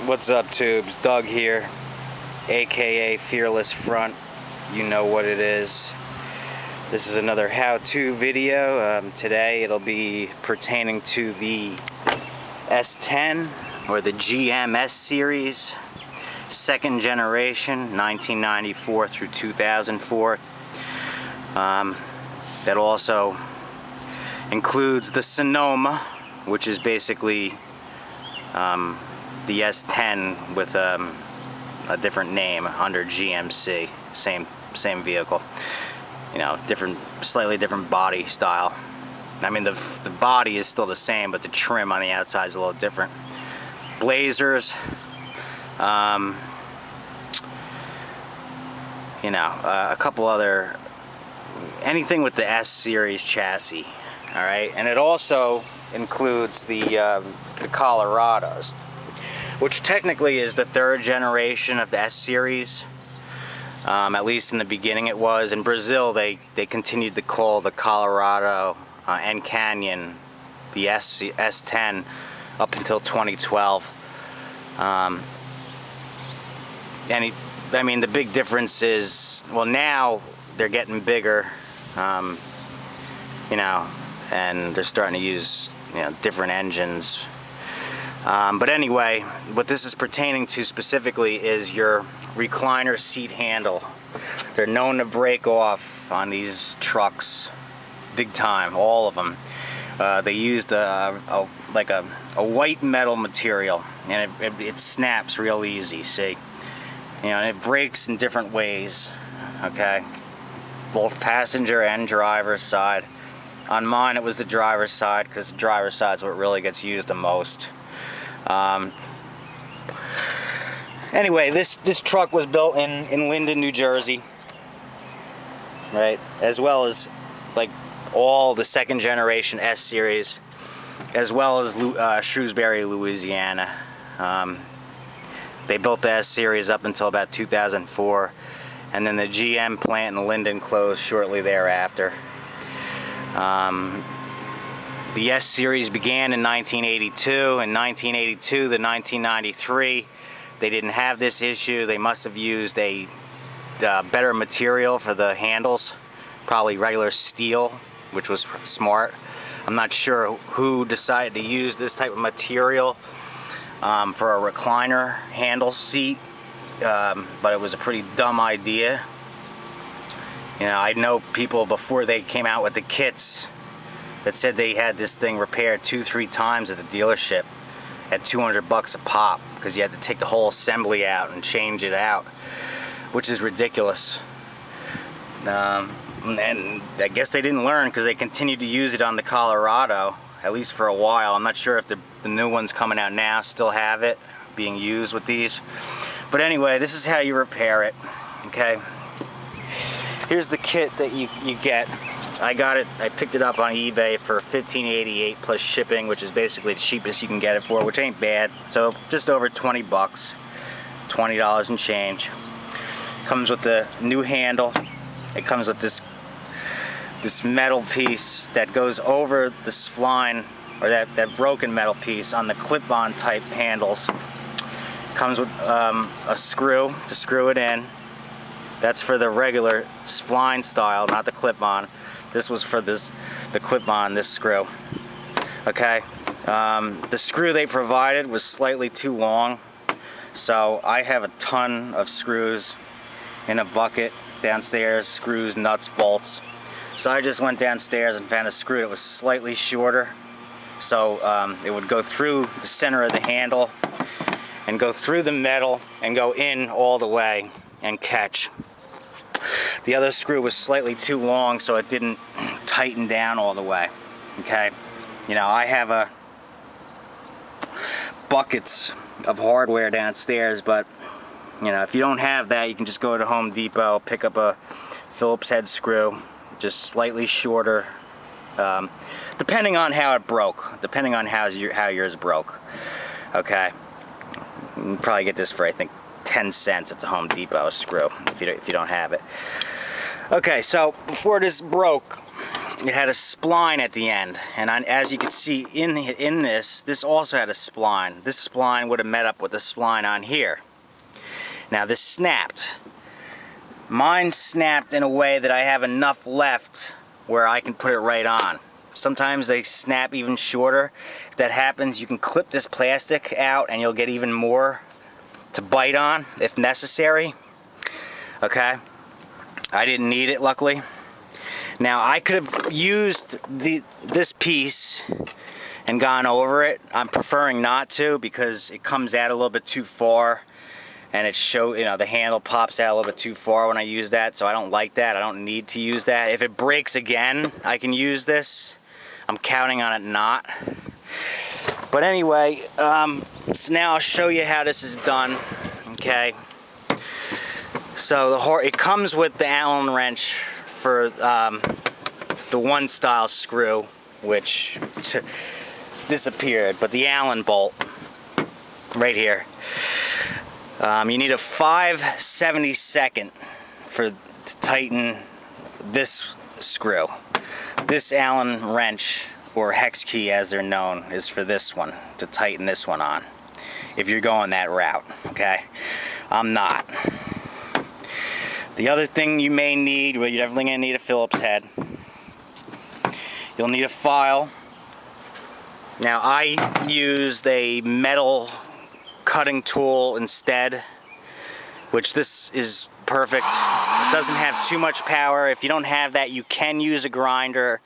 What's up, tubes? Doug here, aka Fearless Front. You know what it is. This is another how-to video. Today it'll be pertaining to the S10 or the GM S series, second generation, 1994 through 2004. That also includes the Sonoma, which is basically the S10 with a different name under GMC. Same vehicle. You know, slightly different body style. I mean, the body is still the same, but the trim on the outside is a little different. Blazers. You know, a couple other, anything with the S series chassis. All right, and it also includes the Colorados, which technically is the third generation of the S series. At least in the beginning it was. In Brazil, they continued to call the Colorado and Canyon the S10 up until 2012. I mean, the big difference is, well, now they're getting bigger, you know, and they're starting to use, you know, different engines. But anyway, what this is pertaining to specifically is your recliner seat handle. They're known to break off on these trucks big time, all of them. They used like a white metal material, and it snaps real easy, see? You know, and it breaks in different ways, okay? Both passenger and driver's side. On mine, it was the driver's side, because the driver's side is what really gets used the most. Anyway, this truck was built in Linden, New Jersey, right? As well as like all the second generation S series, as well as Shrewsbury, Louisiana. They built the S series up until about 2004, and then the GM plant in Linden closed shortly thereafter. The S series began in 1982. In 1982 to 1993, they didn't have this issue. They must have used a better material for the handles, probably regular steel, which was smart. I'm not sure who decided to use this type of material for a recliner handle seat, but it was a pretty dumb idea. You know, I know people before they came out with the kits that said they had this thing repaired 2-3 times at the dealership at $200 a pop, because you had to take the whole assembly out and change it out, which is ridiculous. And I guess they didn't learn, because they continued to use it on the Colorado, at least for a while. I'm not sure if the new ones coming out now still have it being used with these. But anyway, this is how you repair it, okay? Here's the kit that you get. I picked it up on eBay for $15.88 plus shipping, which is basically the cheapest you can get it for, which ain't bad. So just over 20 bucks, $20 and change. Comes with the new handle. It comes with this metal piece that goes over the spline, or that broken metal piece on the clip-on type handles. Comes with a screw to screw it in. That's for the regular spline style, not the clip-on. This was for the clip-on, this screw. Okay, the screw they provided was slightly too long, so I have a ton of screws in a bucket downstairs, screws, nuts, bolts. So I just went downstairs and found a screw that was slightly shorter, so it would go through the center of the handle and go through the metal and go in all the way and catch. The other screw was slightly too long, so it didn't tighten down all the way, okay? You know, I have buckets of hardware downstairs, but, you know, if you don't have that, you can just go to Home Depot, pick up a Phillips head screw, just slightly shorter, depending on how it broke, depending on how yours broke, okay? You can probably get this for, I think, 10 cents at the Home Depot screw if you don't have it. Okay, so before this broke, it had a spline at the end, and as you can see in this also had a spline. This spline would have met up with the spline on here. Now this snapped. Mine snapped in a way that I have enough left where I can put it right on. Sometimes they snap even shorter. If that happens, you can clip this plastic out and you'll get even more to bite on if necessary. Okay, I didn't need it, luckily. Now I could have used this piece and gone over it. I'm preferring not to because it comes out a little bit too far, and the handle pops out a little bit too far when I use that, so I don't like that. I don't need to use that. If it breaks again, I can use this. I'm counting on it not. But anyway, so now I'll show you how this is done. Okay. So it comes with the Allen wrench for the one style screw, which disappeared, but the Allen bolt right here. You need a 5/72 to tighten this screw. This Allen wrench, or hex key as they're known, is for this one, to tighten this one on, if you're going that route, okay? I'm not. The other thing you may need, well, you're definitely going to need a Phillips head. You'll need a file. Now I used a metal cutting tool instead, which this is perfect. It doesn't have too much power. If you don't have that, you can use a grinder.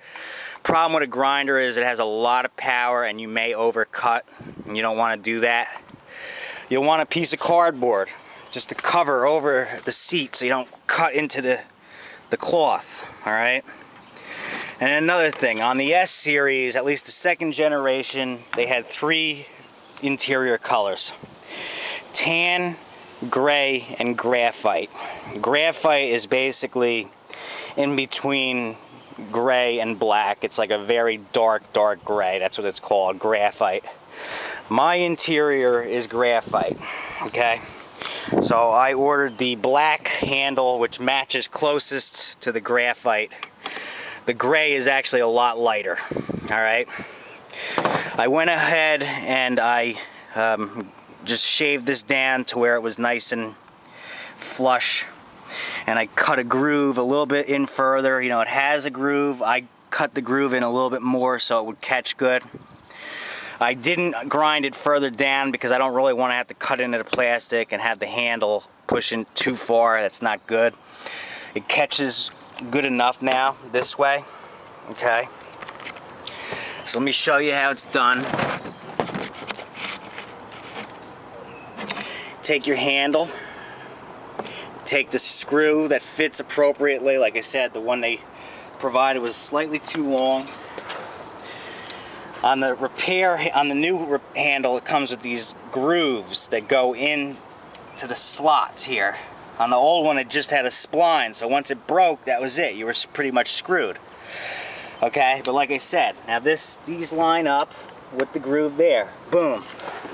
Problem with a grinder is it has a lot of power and you may overcut, and you don't want to do that. You'll want a piece of cardboard just to cover over the seat so you don't cut into the cloth, all right? And another thing, on the S series, at least the second generation, they had 3 interior colors: tan, gray, and graphite. Graphite is basically in between gray and black. It's like a very dark gray. That's what it's called, graphite. My interior is graphite, okay? So I ordered the black handle, which matches closest to the graphite. The gray is actually a lot lighter, all right? I went ahead and I just shaved this down to where it was nice and flush, and I cut a groove a little bit in further. You know, it has a groove. I cut the groove in a little bit more so it would catch good. I didn't grind it further down because I don't really want to have to cut into the plastic and have the handle pushing too far. That's not good. It catches good enough now this way, okay? So let me show you how it's done. Take your handle, take the screw that fits appropriately. Like I said, the one they provided was slightly too long. On the new handle, it comes with these grooves that go in to the slots here. On the old one, it just had a spline, so once it broke, that was it. You were pretty much screwed. Okay, but like I said, now these line up with the groove there. Boom,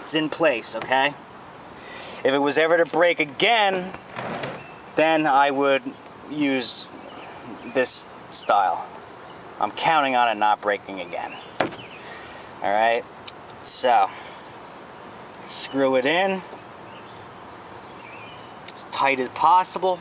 it's in place, okay? If it was ever to break again, then I would use this style. I'm counting on it not breaking again. All right, so screw it in as tight as possible.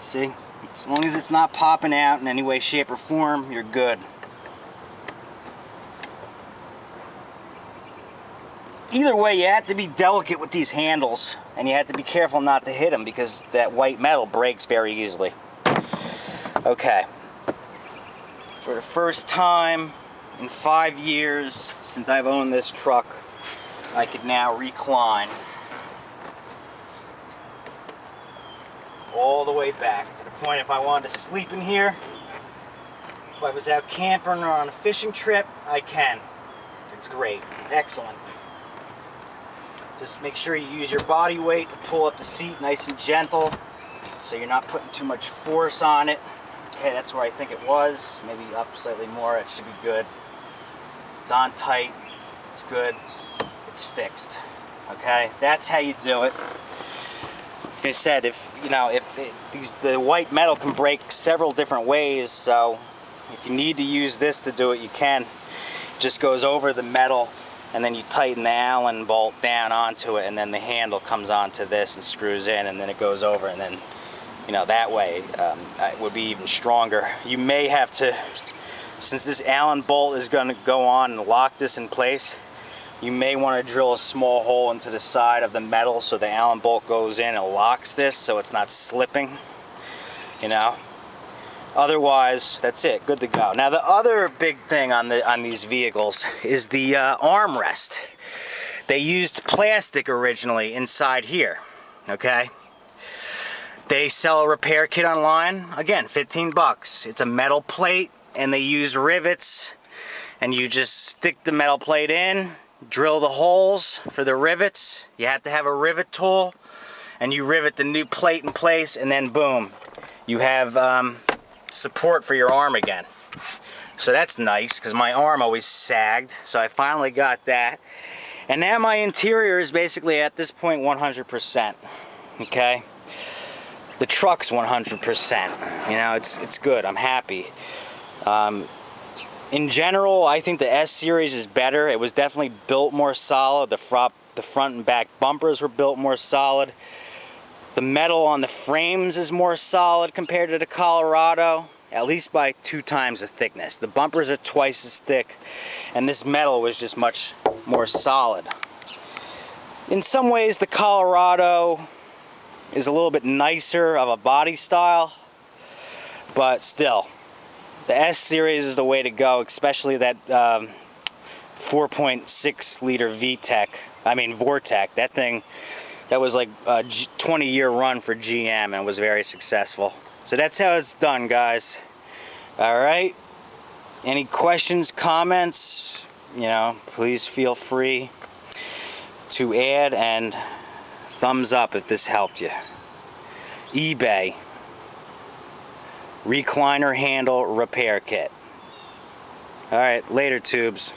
See, as long as it's not popping out in any way, shape, or form, you're good. Either way, you have to be delicate with these handles, and you have to be careful not to hit them because that white metal breaks very easily. Okay, for the first time in 5 years since I've owned this truck, I could now recline all the way back to the point if I wanted to sleep in here, if I was out camping or on a fishing trip, I can. It's great, excellent. Just make sure you use your body weight to pull up the seat nice and gentle so you're not putting too much force on it. Okay, that's where I think it was. Maybe up slightly more, it should be good. It's on tight, it's good, it's fixed. Okay, that's how you do it. Like I said, if the white metal can break several different ways, so if you need to use this to do it, you can. It just goes over the metal, and then you tighten the Allen bolt down onto it, and then the handle comes onto this and screws in, and then it goes over, and then that way it would be even stronger. You may have to, since this Allen bolt is going to go on and lock this in place, you may want to drill a small hole into the side of the metal so the Allen bolt goes in and locks this so it's not slipping, Otherwise, that's it, good to go. Now the other big thing on these vehicles is the armrest. They used plastic originally inside here, okay? They sell a repair kit online, again, 15 bucks. It's a metal plate, and they use rivets, and you just stick the metal plate in, drill the holes for the rivets. You have to have a rivet tool, and you rivet the new plate in place, and then boom, you have support for your arm again. So that's nice, because my arm always sagged, so I finally got that. And now my interior is basically at this point 100%, okay? The truck's 100%, it's good, I'm happy. In general, I think the S series is better. It was definitely built more solid. The front and back bumpers were built more solid. The metal on the frames is more solid compared to the Colorado, at least by 2 times the thickness. The bumpers are twice as thick, and this metal was just much more solid. In some ways, the Colorado is a little bit nicer of a body style, but still, the S series is the way to go, especially that 4.6 liter Vortec. That thing, that was like a 20-year run for GM and was very successful. So that's how it's done, guys. All right. Any questions, comments? Please feel free to add, and thumbs up if this helped you. eBay. Recliner handle repair kit. All right, later, tubes.